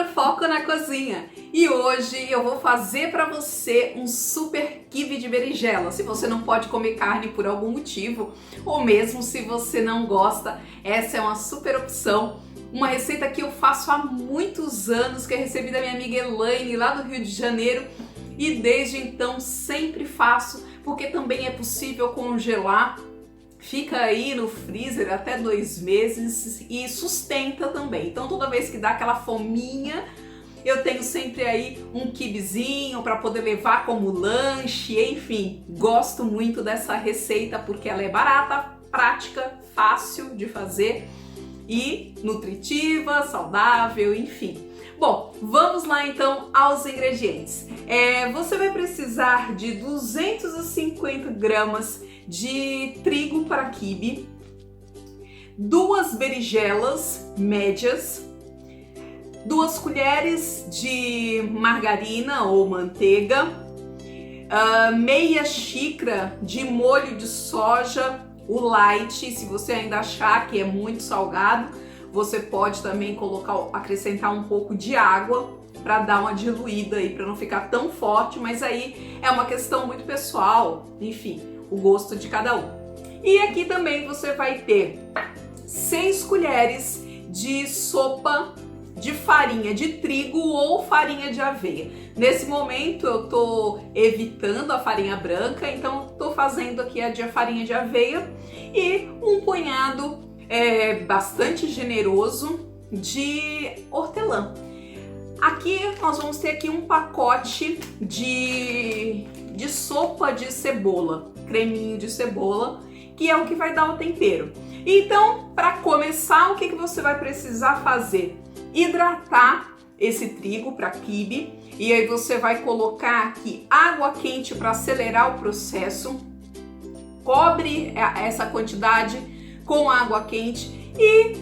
para o Foco na Cozinha. E hoje eu vou fazer para você um super quibe de berinjela. Se você não pode comer carne por algum motivo, ou mesmo se você não gosta, essa é uma super opção. Uma receita que eu faço há muitos anos, que eu recebi da minha amiga Elaine lá do Rio de Janeiro, e desde então sempre faço, porque também é possível congelar. Fica aí no freezer até 2 meses e sustenta também. Então toda vez que dá aquela fominha, eu tenho sempre aí um quibezinho para poder levar como lanche, enfim. Gosto muito dessa receita porque ela é barata, prática, fácil de fazer e nutritiva, saudável, enfim. Bom, vamos lá então aos ingredientes. Você vai precisar de 250 gramas de trigo para quibe, 2 berinjelas médias, 2 colheres de margarina ou manteiga, meia xícara de molho de soja, o light. Se você ainda achar que é muito salgado, você pode também acrescentar um pouco de água para dar uma diluída aí, para não ficar tão forte, mas aí é uma questão muito pessoal, enfim, o gosto de cada um. E aqui também você vai ter 6 colheres de sopa de farinha de trigo ou farinha de aveia. Nesse momento eu tô evitando a farinha branca, então tô fazendo aqui a de farinha de aveia e um punhado bastante generoso de hortelã. Aqui nós vamos ter aqui um pacote de sopa de cebola, creminho de cebola, que é o que vai dar o tempero. Então, para começar, o que você vai precisar fazer? Hidratar esse trigo para quibe, e aí você vai colocar aqui água quente para acelerar o processo. Cobre essa quantidade com água quente e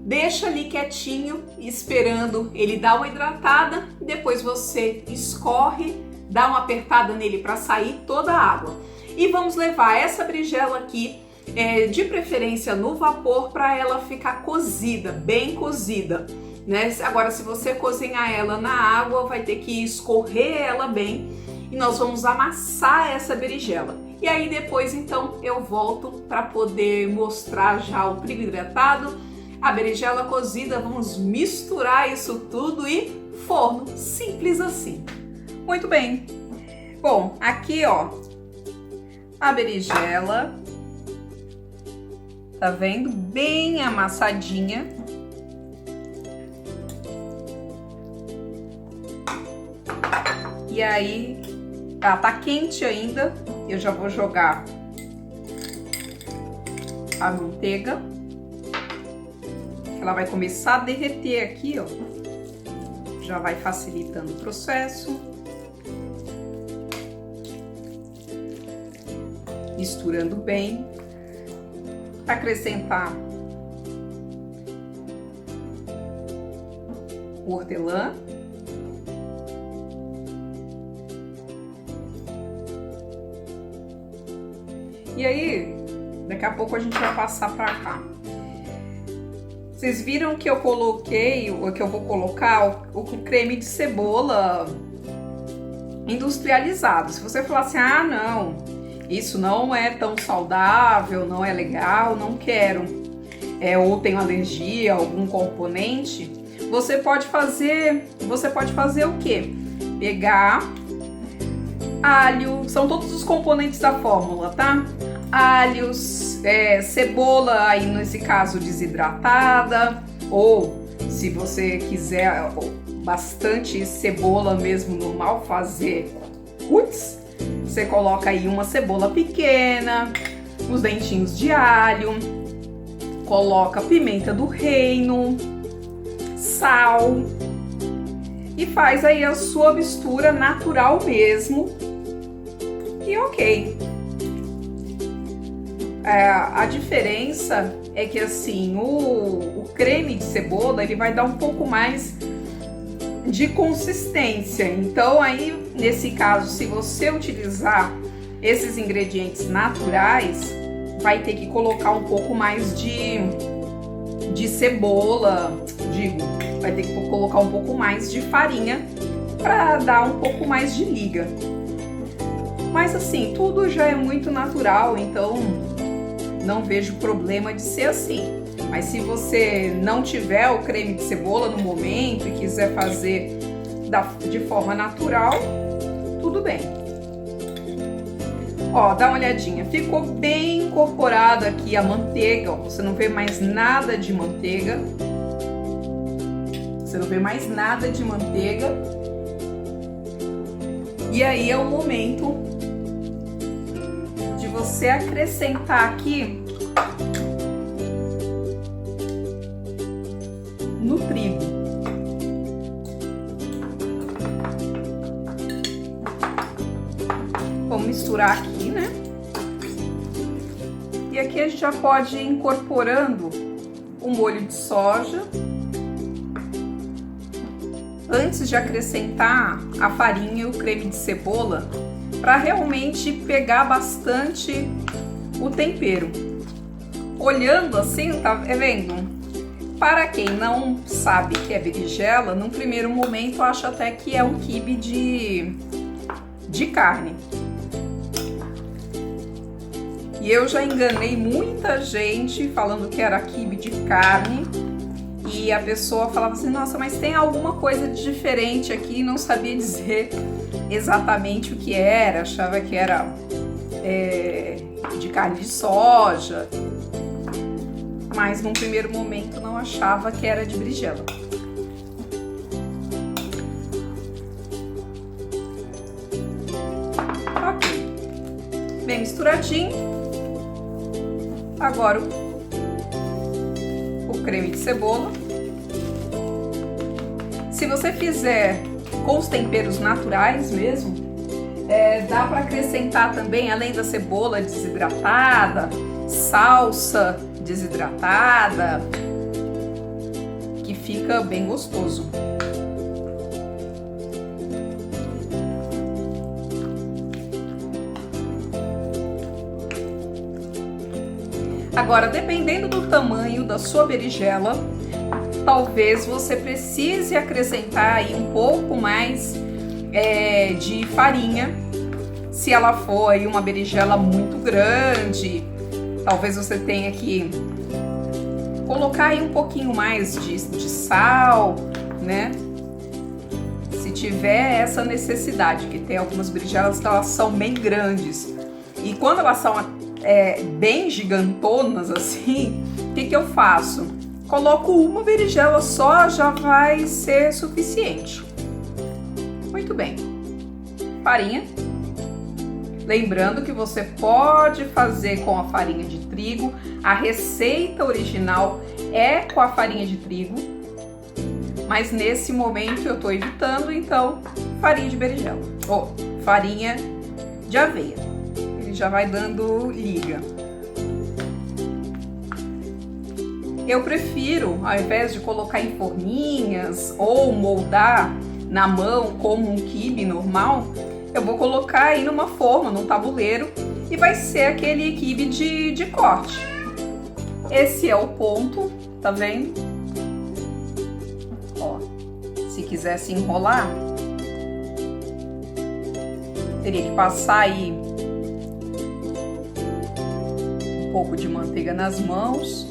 deixa ali quietinho, esperando ele dar uma hidratada. Depois você escorre, dá uma apertada nele para sair toda a água. E vamos levar essa berinjela aqui, de preferência no vapor, para ela ficar cozida, bem cozida, né? Agora, se você cozinhar ela na água, vai ter que escorrer ela bem e nós vamos amassar essa berinjela. E aí depois então eu volto para poder mostrar já o trigo hidratado, a berinjela cozida. Vamos misturar isso tudo e forno, simples assim. Muito bem. Bom, aqui ó, a berinjela, tá vendo? Bem amassadinha. E aí, ela tá quente ainda, eu já vou jogar a manteiga. Ela vai começar a derreter aqui, ó. Já vai facilitando o processo. Misturando bem. Acrescentar o hortelã. E aí, daqui a pouco a gente vai passar para cá. Vocês viram que eu coloquei, ou que eu vou colocar o creme de cebola industrializado. Se você falar assim, ah não, isso não é tão saudável, não é legal, não quero, ou tenho alergia a algum componente, você pode fazer o quê? Pegar alho, são todos os componentes da fórmula, tá? Alhos, cebola, aí nesse caso desidratada, ou se você quiser bastante cebola mesmo normal, fazer cuts, você coloca aí uma cebola pequena, os dentinhos de alho, coloca pimenta do reino, sal e faz aí a sua mistura natural mesmo. E ok. A diferença é que assim, o creme de cebola ele vai dar um pouco mais de consistência. Então aí, nesse caso, se você utilizar esses ingredientes naturais, vai ter que colocar um pouco mais de cebola, digo, vai ter que colocar um pouco mais de farinha para dar um pouco mais de liga. Mas assim, tudo já é muito natural, então não vejo problema de ser assim. Mas se você não tiver o creme de cebola no momento e quiser fazer de forma natural, tudo bem. Ó, dá uma olhadinha, ficou bem incorporada aqui a manteiga, ó, você não vê mais nada de manteiga. Você não vê mais nada de manteiga. E aí é o momento de você acrescentar aqui no trigo. Vamos misturar aqui, né? E aqui a gente já pode ir incorporando o molho de soja. Antes de acrescentar a farinha e o creme de cebola, para realmente pegar bastante o tempero. Olhando assim, tá vendo? Para quem não sabe que é berinjela, num primeiro momento acha até que é um quibe de carne. E eu já enganei muita gente falando que era quibe de carne. E a pessoa falava assim, nossa, mas tem alguma coisa de diferente aqui, não sabia dizer exatamente o que era, achava que era de carne de soja, mas num primeiro momento não achava que era de berinjela. Ok, bem misturadinho. Agora o creme de cebola. Se você fizer com os temperos naturais mesmo, dá para acrescentar também, além da cebola desidratada, salsa desidratada, que fica bem gostoso. Agora, dependendo do tamanho da sua berinjela, talvez você precise acrescentar aí um pouco mais de farinha. Se ela for aí uma berinjela muito grande, talvez você tenha que colocar aí um pouquinho mais de sal, né? Se tiver essa necessidade, que tem algumas berinjelas que elas são bem grandes. E quando elas são bem gigantonas assim, o que eu faço? Coloco uma berinjela só, já vai ser suficiente. Muito bem. Farinha. Lembrando que você pode fazer com a farinha de trigo. A receita original é com a farinha de trigo. Mas nesse momento eu tô evitando, então, farinha de berinjela. Ou farinha de aveia. Ele já vai dando liga. Eu prefiro, ao invés de colocar em forminhas ou moldar na mão como um quibe normal, eu vou colocar aí numa forma, num tabuleiro, e vai ser aquele quibe de corte. Esse é o ponto, tá vendo? Ó, se quisesse enrolar, teria que passar aí um pouco de manteiga nas mãos.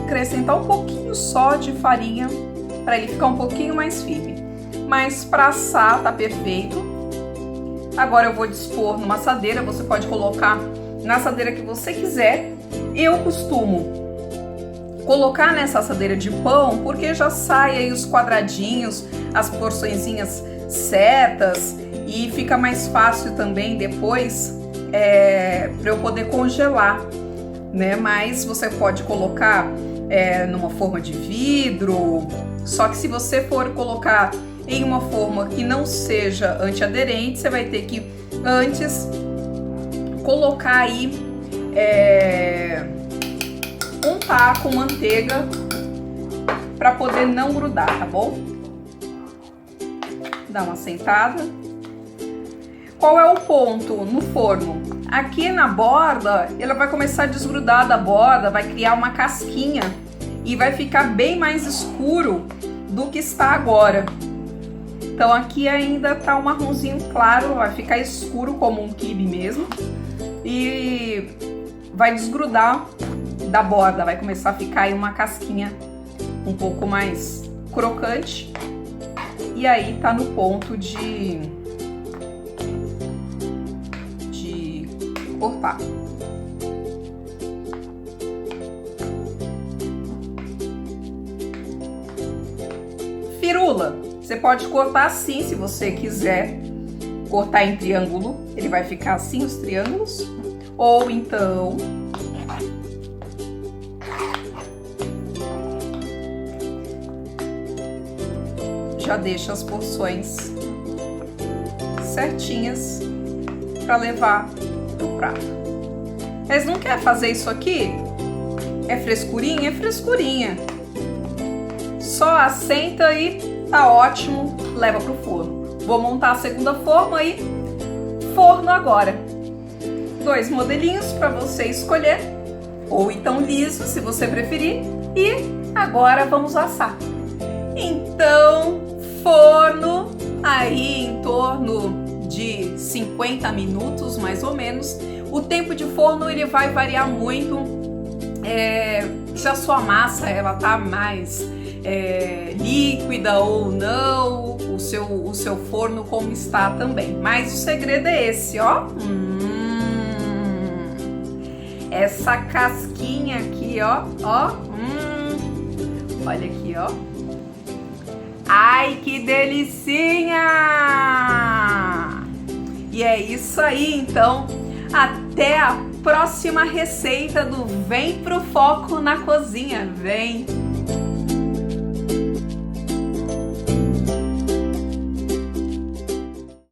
Acrescentar um pouquinho só de farinha para ele ficar um pouquinho mais firme. Mas para assar tá perfeito. Agora eu vou dispor numa assadeira, você pode colocar na assadeira que você quiser. Eu costumo colocar nessa assadeira de pão porque já sai aí os quadradinhos, as porçõezinhas certas e fica mais fácil também depois para eu poder congelar, né? Mas você pode colocar numa forma de vidro, só que se você for colocar em uma forma que não seja antiaderente, você vai ter que antes colocar aí untar com manteiga para poder não grudar, tá bom? Dá uma sentada. Qual é o ponto no forno? Aqui na borda, ela vai começar a desgrudar da borda, vai criar uma casquinha. e vai ficar bem mais escuro do que está agora. Então aqui ainda tá um marronzinho claro, vai ficar escuro como um quibe mesmo e vai desgrudar da borda, vai começar a ficar aí uma casquinha um pouco mais crocante e aí tá no ponto de cortar. Firula, você pode cortar assim se você quiser cortar em triângulo, ele vai ficar assim os triângulos, ou então já deixa as porções certinhas para levar pro prato. Mas não quer fazer isso aqui? É frescurinha? É frescurinha. Só assenta e tá ótimo, leva pro forno. Vou montar a segunda forma e forno agora. 2 modelinhos para você escolher, ou então liso, se você preferir. E agora vamos assar. Então, forno aí em torno de 50 minutos, mais ou menos. O tempo de forno ele vai variar muito. Se a sua massa ela tá mais líquida ou não, o seu forno como está também. Mas o segredo é esse, ó. Essa casquinha aqui, ó. Olha aqui, ó. Ai, que delicinha! E é isso aí, então. Até a próxima receita do Vem Pro Foco na Cozinha. Vem!